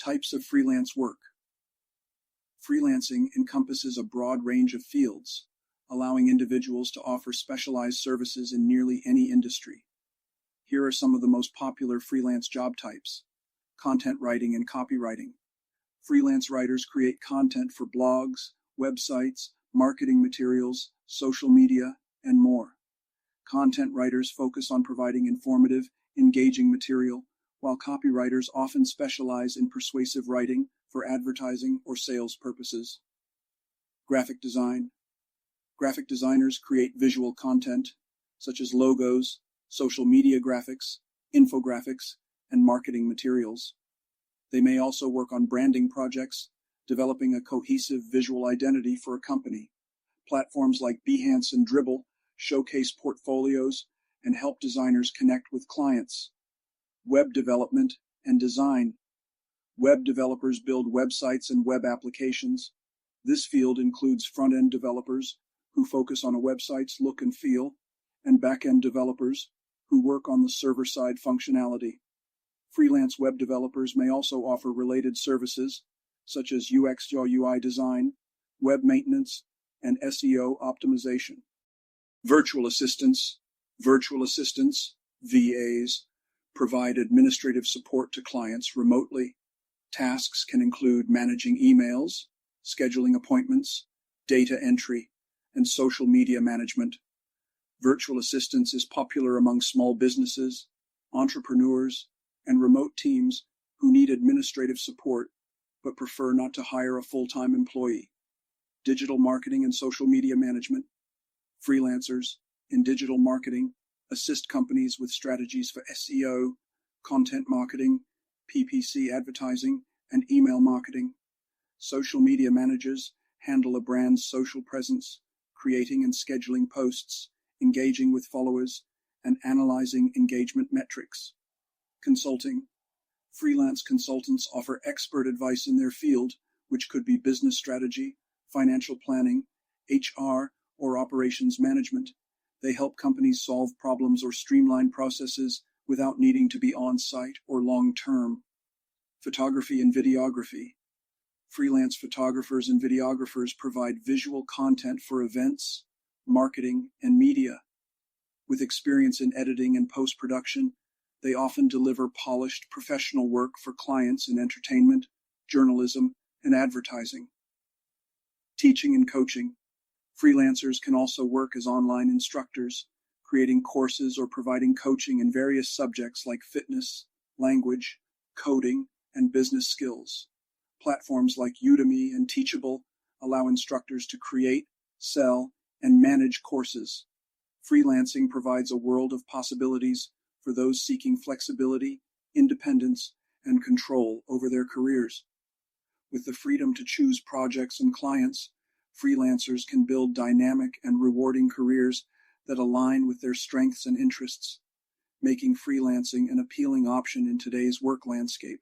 Types of freelance work. Freelancing encompasses a broad range of fields, allowing individuals to offer specialized services in nearly any industry. Here are some of the most popular freelance job types. Content writing and copywriting. Freelance writers create content for blogs, websites, marketing materials, social media, and more. Content writers focus on providing informative, engaging material, while copywriters often specialize in persuasive writing for advertising or sales purposes. Graphic design. Graphic designers create visual content, such as logos, social media graphics, infographics, and marketing materials. They may also work on branding projects, developing a cohesive visual identity for a company. Platforms like Behance and Dribbble showcase portfolios and help designers connect with clients. Web development and design. Web developers build websites and web applications. This field includes front-end developers who focus on a website's look and feel, and back-end developers who work on the server-side functionality. Freelance web developers may also offer related services, such as UX or UI design, web maintenance, and SEO optimization. Virtual assistants. Virtual assistants, VAs, provide administrative support to clients remotely. Tasks can include managing emails, scheduling appointments, data entry, and social media management. Virtual assistance is popular among small businesses, entrepreneurs, and remote teams who need administrative support but prefer not to hire a full-time employee. Digital marketing and social media management. Freelancers in digital marketing assist companies with strategies for SEO, content marketing, PPC advertising, and email marketing. Social media managers handle a brand's social presence, creating and scheduling posts, engaging with followers, and analyzing engagement metrics. Consulting. Freelance consultants offer expert advice in their field, which could be business strategy, financial planning, HR, or operations management. They help companies solve problems or streamline processes without needing to be on-site or long-term. Photography and videography. Freelance photographers and videographers provide visual content for events, marketing, and media. With experience in editing and post-production, they often deliver polished professional work for clients in entertainment, journalism, and advertising. Teaching and coaching. Freelancers can also work as online instructors, creating courses or providing coaching in various subjects like fitness, language, coding, and business skills. Platforms like Udemy and Teachable allow instructors to create, sell, and manage courses. Freelancing provides a world of possibilities for those seeking flexibility, independence, and control over their careers. With the freedom to choose projects and clients, freelancers can build dynamic and rewarding careers that align with their strengths and interests, making freelancing an appealing option in today's work landscape.